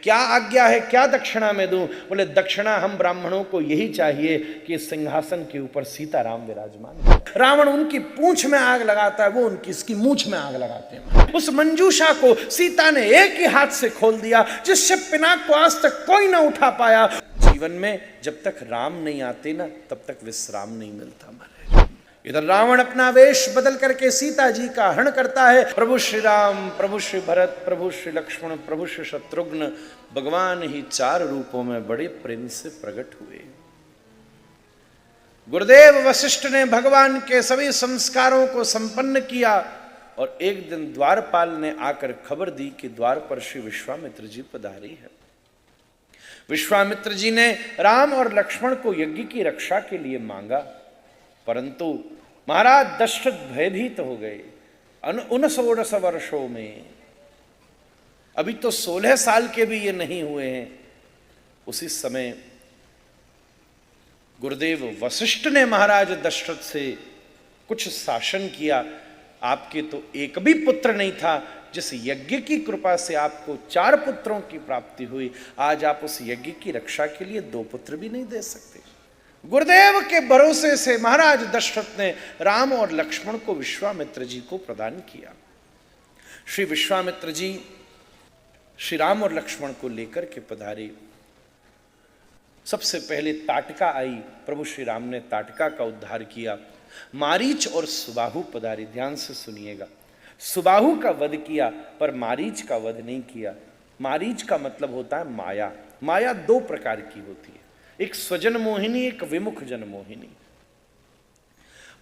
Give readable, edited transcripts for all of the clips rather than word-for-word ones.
क्या आज्ञा है, क्या दक्षिणा में दूं? बोले दक्षिणा हम ब्राह्मणों को यही चाहिए कि सिंहासन के ऊपर सीताराम विराजमान है। रावण उनकी पूंछ में आग लगाता है, वो उनकी इसकी मूंछ में आग लगाते हैं। उस मंजूषा को सीता ने एक ही हाथ से खोल दिया, जिससे पिनाक को आज तक कोई ना उठा पाया। जीवन में जब तक राम नहीं आते ना, तब तक विश्राम नहीं मिलता हमारे। इधर रावण अपना वेश बदल करके सीता जी का हरण करता है। प्रभु श्री राम, प्रभु श्री भरत, प्रभु श्री लक्ष्मण, प्रभु श्री शत्रुघ्न, भगवान ही 4 रूपों में बड़े प्रेम से प्रकट हुए। गुरुदेव वशिष्ठ ने भगवान के सभी संस्कारों को संपन्न किया और एक दिन द्वारपाल ने आकर खबर दी कि द्वार पर श्री विश्वामित्र जी पधारी है। विश्वामित्र जी ने राम और लक्ष्मण को यज्ञ की रक्षा के लिए मांगा, परंतु महाराज दशरथ भयभीत हो गए। 19 वर्षों में, अभी तो 16 साल के भी ये नहीं हुए हैं, उसी समय गुरुदेव वशिष्ठ ने महाराज दशरथ से कुछ शासन किया। आपके तो एक भी पुत्र नहीं था, जिस यज्ञ की कृपा से आपको 4 पुत्रों की प्राप्ति हुई, आज आप उस यज्ञ की रक्षा के लिए 2 पुत्र भी नहीं दे सकते। गुरुदेव के भरोसे से महाराज दशरथ ने राम और लक्ष्मण को विश्वामित्र जी को प्रदान किया। श्री विश्वामित्र जी श्री राम और लक्ष्मण को लेकर के पधारे। सबसे पहले ताटका आई, प्रभु श्री राम ने ताटका का उद्धार किया। मारीच और सुबाहु पधारे, ध्यान से सुनिएगा। सुबाहु का वध किया पर मारीच का वध नहीं किया। मारीच का मतलब होता है माया। माया 2 प्रकार की होती है, एक स्वजन मोहिनी, एक विमुख जन मोहिनी।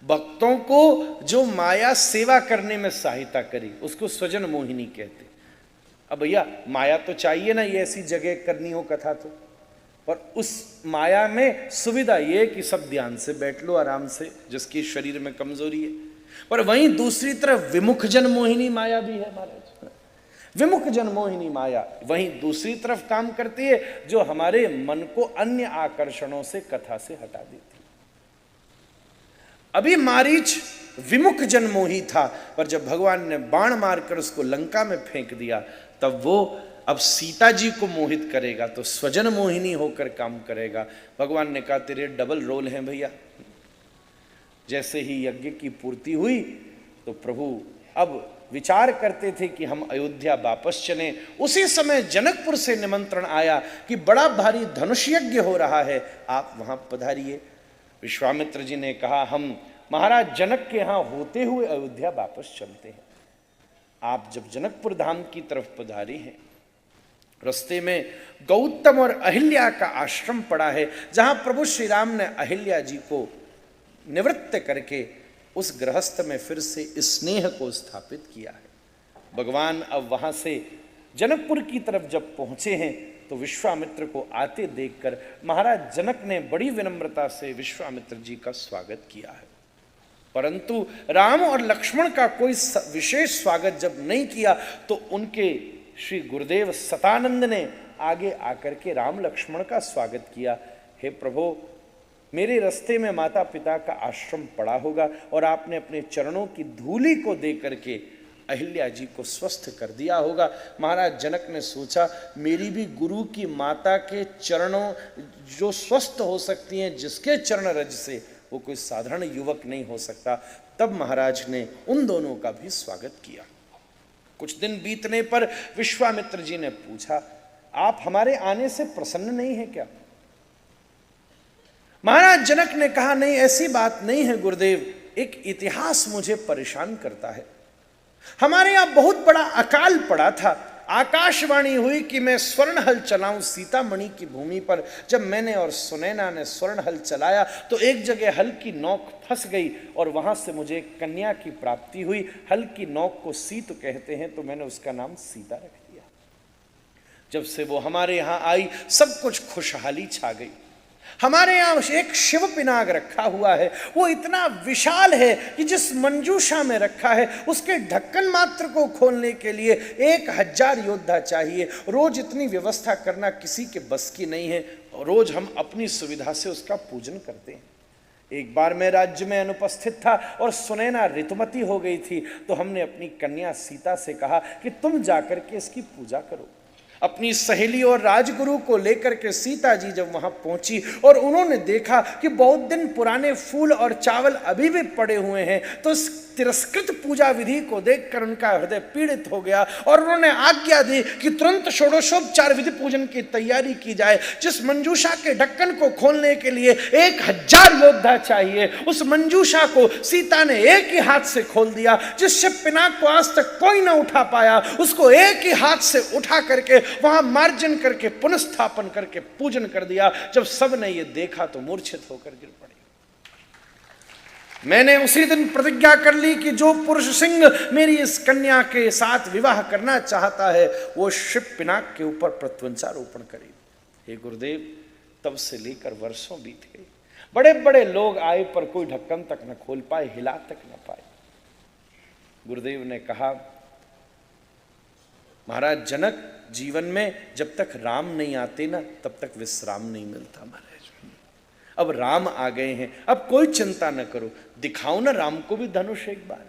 भक्तों को जो माया सेवा करने में सहायता करी उसको स्वजन मोहिनी कहते। अब भैया माया तो चाहिए ना, ये ऐसी जगह करनी हो कथा तो, पर उस माया में सुविधा ये कि सब ध्यान से बैठ लो आराम से, जिसकी शरीर में कमजोरी है। पर वहीं दूसरी तरफ विमुख जन मोहिनी माया भी है महाराज। विमुख जन मोहिनी माया वहीं दूसरी तरफ काम करती है, जो हमारे मन को अन्य आकर्षणों से, कथा से हटा देती है। अभी मारीच विमुख जन मोही था, पर जब भगवान ने बाण मारकर उसको लंका में फेंक दिया, तब वो अब सीता जी को मोहित करेगा तो स्वजन मोहिनी होकर काम करेगा। भगवान ने कहा तेरे डबल रोल हैं भैया। जैसे ही यज्ञ की पूर्ति हुई तो प्रभु अब विचार करते थे कि हम अयोध्या वापस चलें। उसी समय जनकपुर से निमंत्रण आया कि बड़ा भारी धनुष यज्ञ हो रहा है, आप वहां पधारिए। विश्वामित्र जी ने कहा हम महाराज जनक के यहां होते हुए अयोध्या वापस चलते हैं। आप जब जनकपुर धाम की तरफ पधारे हैं, रास्ते में गौतम और अहिल्या का आश्रम पड़ा है, जहां प्रभु श्री राम ने अहिल्या जी को निवृत्त करके उस गृहस्थ में फिर से स्नेह को स्थापित किया है। भगवान अब वहां से जनकपुर की तरफ जब पहुंचे हैं तो विश्वामित्र को आते देखकर महाराज जनक ने बड़ी विनम्रता से विश्वामित्र जी का स्वागत किया है, परंतु राम और लक्ष्मण का कोई विशेष स्वागत जब नहीं किया तो उनके श्री गुरुदेव सतानंद ने आगे आकर के राम लक्ष्मण का स्वागत किया। हे प्रभु, मेरे रास्ते में माता पिता का आश्रम पड़ा होगा और आपने अपने चरणों की धूलि को दे करके अहिल्या जी को स्वस्थ कर दिया होगा। महाराज जनक ने सोचा मेरी भी गुरु की माता के चरणों जो स्वस्थ हो सकती हैं, जिसके चरण रज से, वो कोई साधारण युवक नहीं हो सकता। तब महाराज ने उन दोनों का भी स्वागत किया। कुछ दिन बीतने पर विश्वामित्र जी ने पूछा आप हमारे आने से प्रसन्न नहीं है क्या? महाराज जनक ने कहा नहीं, ऐसी बात नहीं है गुरुदेव, एक इतिहास मुझे परेशान करता है। हमारे यहां बहुत बड़ा अकाल पड़ा था, आकाशवाणी हुई कि मैं स्वर्ण हल चलाऊं सीतामढ़ी की भूमि पर। जब मैंने और सुनैना ने स्वर्ण हल चलाया तो एक जगह हल की नोक फंस गई और वहां से मुझे कन्या की प्राप्ति हुई। हल की नोक को सीत कहते हैं, तो मैंने उसका नाम सीता रख दिया। जब से वो हमारे यहां आई सब कुछ खुशहाली छा गई। हमारे यहां एक शिव पिनाग रखा हुआ है, वो इतना विशाल है कि जिस मंजूषा में रखा है उसके ढक्कन मात्र को खोलने के लिए 1000 योद्धा चाहिए। रोज इतनी व्यवस्था करना किसी के बस की नहीं है। रोज हम अपनी सुविधा से उसका पूजन करते हैं। एक बार मैं राज्य में अनुपस्थित था और सुनैना ऋतुमती हो गई थी, तो हमने अपनी कन्या सीता से कहा कि तुम जाकर के इसकी पूजा करो। अपनी सहेली और राजगुरु को लेकर के सीता जी जब वहां पहुंची और उन्होंने देखा कि बहुत दिन पुराने फूल और चावल अभी भी पड़े हुए हैं, तो इस तिरस्कृत पूजा विधि को देखकर उनका हृदय पीड़ित हो गया और उन्होंने आज्ञा दी कि तुरंत षोडशोपचार विधि पूजन की तैयारी की जाए। जिस मंजूषा के ढक्कन को खोलने के लिए 1000 योद्धा चाहिए, उस मंजूषा को सीता ने एक ही हाथ से खोल दिया। जिस शिव पिनाक को आज तक कोई ना उठा पाया, उसको एक ही हाथ से उठा करके वहां मार्जन करके पुनस्थापन करके पूजन कर दिया। जब सब ने ये देखा तो मूर्छित होकर गिर पड़े। मैंने उसी दिन प्रतिज्ञा कर ली कि जो पुरुष सिंह मेरी इस कन्या के साथ विवाह करना चाहता है वो शिव पिनाक के ऊपर प्रत्वंचारोपण करे। हे गुरुदेव, तब से लेकर वर्षों बीत गए। बड़े बड़े लोग आए पर कोई ढक्कन तक न खोल पाए, हिला तक न पाए। गुरुदेव ने कहा, महाराज जनक, जीवन में जब तक राम नहीं आते ना तब तक विश्राम नहीं मिलता महाराज। अब राम आ गए हैं, अब कोई चिंता न करो, दिखाओ ना राम को भी धनुष एक बार।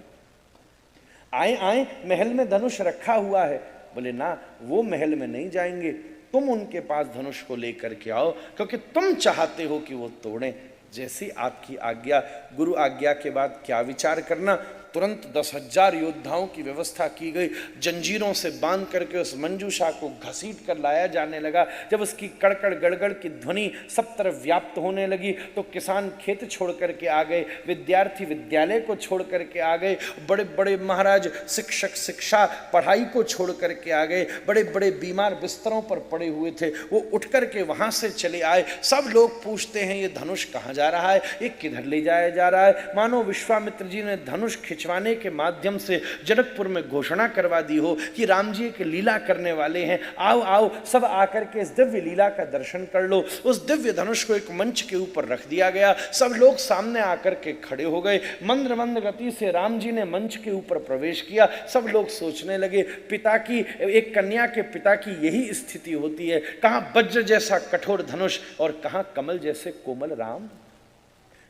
आए आए, महल में धनुष रखा हुआ है। बोले ना, वो महल में नहीं जाएंगे, तुम उनके पास धनुष को लेकर के आओ, क्योंकि तुम चाहते हो कि वो तोड़ें। जैसी आपकी आज्ञा। गुरु आज्ञा के बाद क्या विचार करना, तुरंत 10,000 योद्धाओं की व्यवस्था की गई। जंजीरों से बांध करके उस मंजूषा को घसीट कर लाया जाने लगा। जब उसकी कड़कड़ गड़गड़ की ध्वनि सब तरफ व्याप्त होने लगी तो किसान खेत छोड़ करके आ गए, विद्यार्थी विद्यालय को छोड़ करके आ गए, बड़े बड़े महाराज शिक्षक शिक्षा पढ़ाई को छोड़ करके आ गए। बड़े बड़े बीमार बिस्तरों पर पड़े हुए थे, वो उठ करके वहाँ से चले आए। सब लोग पूछते हैं ये धनुष कहाँ जा रहा है, ये किधर ले जाया जा रहा है। मानो विश्वामित्र जी ने धनुष खिंचवाने के माध्यम से जनकपुर में घोषणा करवा दी हो कि राम जी एक लीला करने वाले हैं, आओ आओ सब आकर के इस दिव्य लीला का दर्शन कर लो। उस दिव्य धनुष को एक मंच के ऊपर रख दिया गया। सब लोग सामने आकर के खड़े हो गए। मंद मंद गति से राम जी ने मंच के ऊपर प्रवेश किया। सब लोग सोचने लगे, पिता की, एक कन्या के पिता की यही स्थिति होती है, कहाँ वज्र जैसा कठोर धनुष और कहाँ कमल जैसे कोमल राम।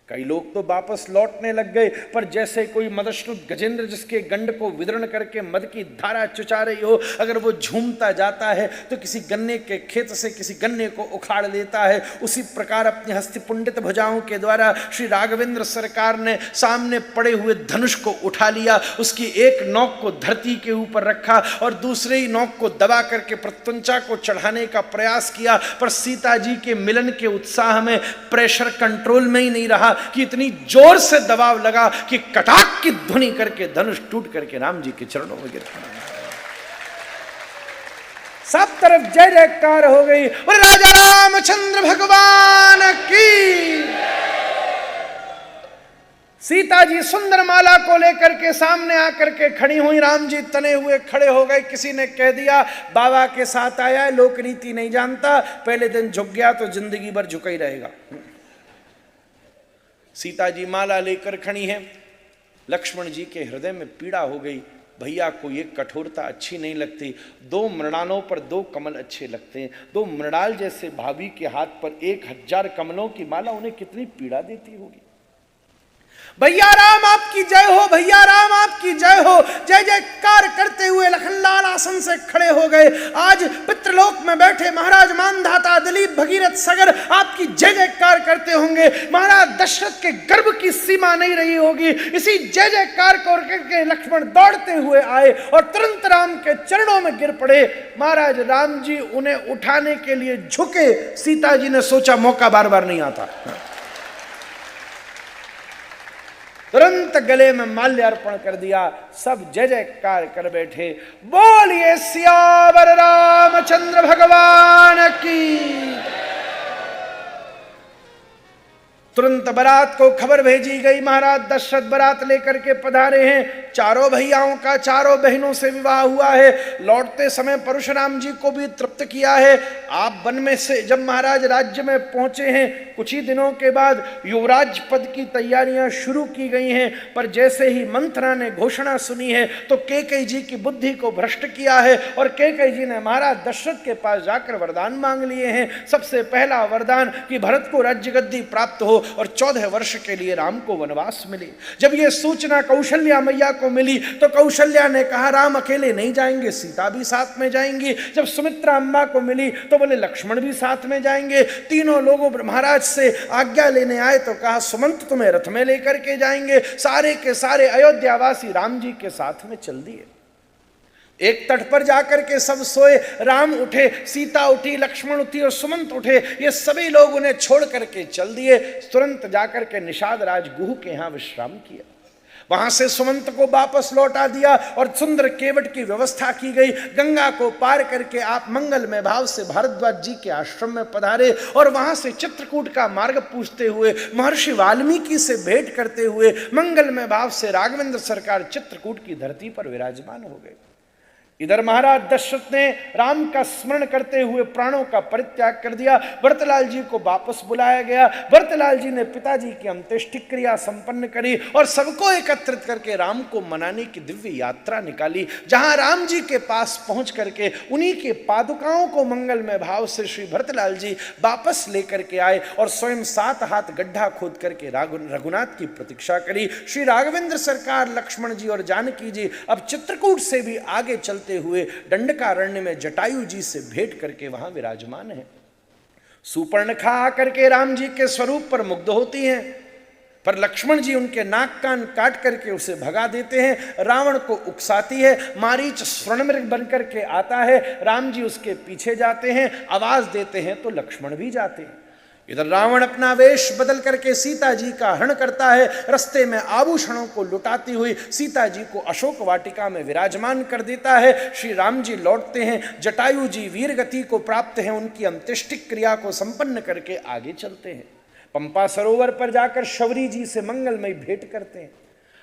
कई लोग तो वापस लौटने लग गए, पर जैसे कोई मदश्रुत गजेंद्र जिसके गंड को विदरण करके मद की धारा चुचा रही हो, अगर वो झूमता जाता है तो किसी गन्ने के खेत से किसी गन्ने को उखाड़ लेता है, उसी प्रकार अपनी हस्तिपुंडित भुजाओं के द्वारा श्री राघवेंद्र सरकार ने सामने पड़े हुए धनुष को उठा लिया। उसकी एक नोक को धरती के ऊपर रखा और दूसरे ही नोक को दबा करके प्रत्यंचा को चढ़ाने का प्रयास किया, पर सीता जी के मिलन के उत्साह में प्रेशर कंट्रोल में ही नहीं रहा कि इतनी जोर से दबाव लगा कि कटाक की ध्वनि करके धनुष टूट करके राम जी के चरणों में गिर पड़ा। सब तरफ जय जयकार हो गई और राजा रामचंद्र भगवान की। सीता जी सुंदर माला को लेकर के सामने आकर के खड़ी हुई, राम जी तने हुए खड़े हो गए। किसी ने कह दिया बाबा के साथ आया है, लोक रीति नहीं जानता, पहले दिन झुक गया तो जिंदगी भर झुका ही रहेगा। सीता जी माला लेकर खड़ी हैं। लक्ष्मण जी के हृदय में पीड़ा हो गई, भैया को ये कठोरता अच्छी नहीं लगती। 2 मृणालों पर 2 कमल अच्छे लगते हैं। 2 मृणाल जैसे भाभी के हाथ पर 1000 कमलों की माला उन्हें कितनी पीड़ा देती होगी। भैया राम आपकी जय हो, भैया राम आपकी जय हो। जय जयकार करते हुए लखनलाल आसन से खड़े हो गए। आज पितृलोक में बैठे महाराज मानधाता दिलीप भगीरथ सगर आपकी जय जयकार करते होंगे। महाराज दशरथ के गर्भ की सीमा नहीं रही होगी। इसी जय जयकार को करके लक्ष्मण दौड़ते हुए आए और तुरंत राम के चरणों में गिर पड़े। महाराज राम जी उन्हें उठाने के लिए झुके। सीता जी ने सोचा मौका बार बार नहीं आता, तुरंत गले में माल्य अर्पण कर दिया। सब जय जयकार कर बैठे, बोलिए सियावर रामचंद्र भगवान की। तुरंत बारात को खबर भेजी गई, महाराज दशरथ बारात लेकर के पधारे हैं। चारों भैयाओं का चारों बहनों से विवाह हुआ है। लौटते समय परशुराम जी को भी तृप्त किया है। आप वन में से जब महाराज राज्य में पहुंचे हैं, कुछ ही दिनों के बाद युवराज पद की तैयारियां शुरू की गई हैं, पर जैसे ही मंथरा ने घोषणा सुनी है तो कैकेयी जी की बुद्धि को भ्रष्ट किया है और कैकेयी जी ने महाराज दशरथ के पास जाकर वरदान मांग लिए हैं। सबसे पहला वरदान कि भरत को राज्य गद्दी प्राप्त हो और 14 वर्ष के लिए राम को वनवास मिले। जब ये सूचना कौशल्या मैया को मिली तो कौशल्या ने कहा राम अकेले नहीं जाएंगे, सीता भी साथ में जाएंगी। जब सुमित्रा अम्मा को मिली तो बोले लक्ष्मण भी साथ में जाएंगे। तीनों लोगों महाराज से आज्ञा लेने आए तो कहा सुमंत तुम्हें रथ में लेकर के जाएंगे। सारे के सारे अयोध्यावासी राम जी के साथ में चल दिए। एक तट पर जाकर के सब सोए, राम उठे, सीता उठी, लक्ष्मण उठी और सुमंत उठे। ये सभी लोग उन्हें छोड़ करके चल दिए। तुरंत जाकर के निषाद राज गुह के यहां विश्राम किया। वहां से सुमंत को वापस लौटा दिया और सुंदर केवट की व्यवस्था की गई। गंगा को पार करके आप मंगलमय भाव से भारद्वाज जी के आश्रम में पधारे और वहां से चित्रकूट का मार्ग पूछते हुए महर्षि वाल्मीकि से भेंट करते हुए मंगलमय भाव से राघवेंद्र सरकार चित्रकूट की धरती पर विराजमान हो गए। इधर महाराज दशरथ ने राम का स्मरण करते हुए प्राणों का परित्याग कर दिया। भरतलाल जी को वापस बुलाया गया। भरतलाल जी ने पिताजी की अंत्येष्टि क्रिया संपन्न करी और सबको एकत्रित करके राम को मनाने की दिव्य यात्रा निकाली। जहां राम जी के पास पहुंच करके उन्हीं के पादुकाओं को मंगलमय भाव से श्री भरतलाल जी वापस लेकर के आए और स्वयं 7 हाथ गड्ढा खोद करके रघुनाथ की प्रतीक्षा करी। श्री राघवेंद्र सरकार, लक्ष्मण जी और जानकी जी अब चित्रकूट से भी आगे चलते हुए दंडकारण्य में जटायु जी से भेंट करके वहां विराजमान है। सुपर्णखा आकर के राम जी के स्वरूप पर मुग्ध होती हैं, पर लक्ष्मण जी उनके नाक कान काट करके उसे भगा देते हैं। रावण को उकसाती है। मारीच स्वर्णमृग बनकर के आता है। राम जी उसके पीछे जाते हैं, आवाज देते हैं तो लक्ष्मण भी जाते हैं। इधर रावण अपना वेश बदल करके सीता जी का हरण करता है। रास्ते में आभूषणों को लुटाती हुई सीता जी को अशोक वाटिका में विराजमान कर देता है। श्री राम जी लौटते हैं। जटायु जी वीर गति को प्राप्त हैं। उनकी अंत्येष्टि क्रिया को संपन्न करके आगे चलते हैं। पंपा सरोवर पर जाकर शबरी जी से मंगलमय भेंट करते हैं।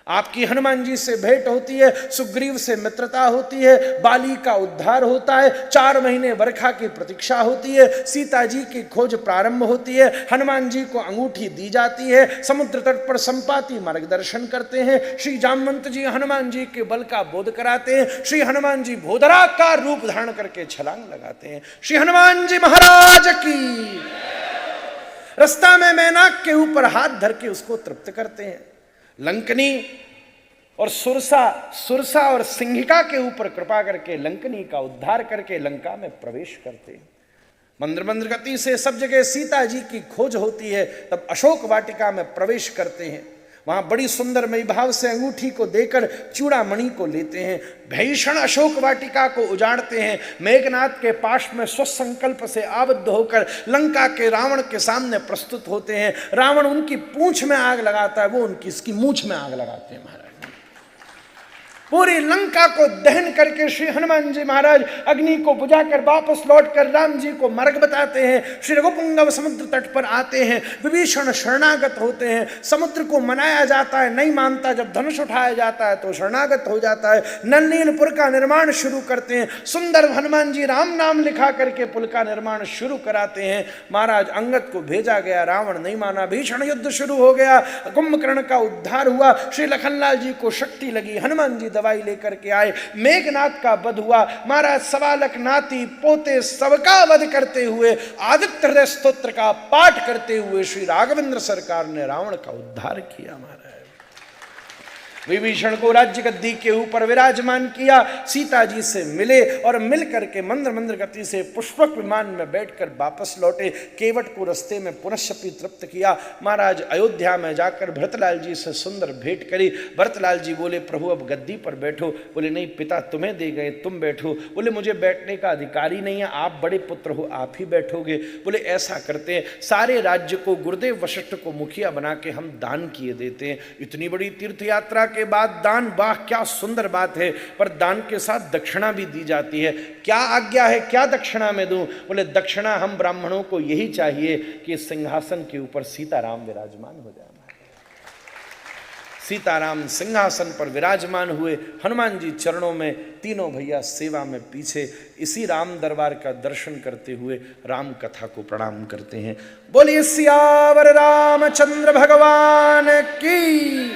आपकी हनुमान जी से भेंट होती है। सुग्रीव से मित्रता होती है। बाली का उद्धार होता है। 4 महीने वर्षा की प्रतीक्षा होती है। सीता जी की खोज प्रारंभ होती है। हनुमान जी को अंगूठी दी जाती है। समुद्र तट पर संपाति मार्गदर्शन करते हैं। श्री जामवंत जी हनुमान जी के बल का बोध कराते हैं। श्री हनुमान जी भोदराकार रूप धारण करके छलांग लगाते हैं। श्री हनुमान जी महाराज की। रास्ता में मैनाक के ऊपर हाथ धर के उसको तृप्त करते हैं। लंकनी और सुरसा और सिंहिका के ऊपर कृपा करके लंकनी का उद्धार करके लंका में प्रवेश करते हैं। मंद्र मंद्र गति से सब जगह सीता जी की खोज होती है। तब अशोक वाटिका में प्रवेश करते हैं। वहां बड़ी सुंदर मई भाव से अंगूठी को देकर चूड़ामणि को लेते हैं। भीषण अशोक वाटिका को उजाड़ते हैं। मेघनाथ के पाश में स्वसंकल्प से आबद्ध होकर लंका के रावण के सामने प्रस्तुत होते हैं। रावण उनकी पूंछ में आग लगाता है, वो उनकी इसकी मूंछ में आग लगाते हैं। महाराज पूरी लंका को दहन करके श्री हनुमान जी महाराज अग्नि को बुझाकर वापस लौटकर राम जी को मार्ग बताते हैं। श्री रघुपुंगव समुद्र तट पर आते हैं। विभीषण शरणागत होते हैं। समुद्र को मनाया जाता है, नहीं मानता। जब धनुष उठाया जाता है तो शरणागत हो जाता है। नलनीलपुर का निर्माण शुरू करते हैं। सुंदर हनुमान जी राम नाम लिखा करके पुल का निर्माण शुरू कराते हैं। महाराज अंगद को भेजा गया, रावण नहीं माना। भीषण युद्ध शुरू हो गया। कुंभकर्ण का उद्धार हुआ। श्री लखनलाल जी को शक्ति लगी। हनुमान जी दवाई लेकर के आए। मेघनाथ का वध हुआ। महाराज सवालक नाती पोते सबका वध करते हुए आदित्य हृदय स्तोत्र का पाठ करते हुए श्री राघवेंद्र सरकार ने रावण का उद्धार किया। महाराज विभीषण को राज्य गद्दी के ऊपर विराजमान किया। सीता जी से मिले और मिल करके मंद्र मंद्र गति से पुष्पक विमान में बैठकर वापस लौटे। केवट को रस्ते में पुनश्चपी तृप्त किया। महाराज अयोध्या में जाकर भरतलाल जी से सुंदर भेंट करी। भरतलाल जी बोले प्रभु अब गद्दी पर बैठो। बोले नहीं पिता तुम्हें दे गए, तुम बैठो। बोले मुझे बैठने का अधिकार ही नहीं है, आप बड़े पुत्र हो, आप ही बैठोगे। बोले ऐसा करते हैं, सारे राज्य को गुरुदेव वशिष्ठ को मुखिया बना के हम दान किए देते हैं। इतनी बड़ी तीर्थ यात्रा के बाद दान, वाह क्या सुंदर बात है। पर दान के साथ दक्षिणा भी दी जाती है। क्या आज्ञा है, क्या दक्षिणा में दूं? बोले दक्षिणा हम ब्राह्मणों को यही चाहिए कि सिंहासन के ऊपर सीताराम विराजमान हो जाए। सीताराम सिंहासन पर विराजमान हुए। हनुमान जी चरणों में, तीनों भैया सेवा में पीछे। इसी राम दरबार का दर्शन करते हुए राम कथा को प्रणाम करते हैं। बोलिए सियावर रामचंद्र भगवान की।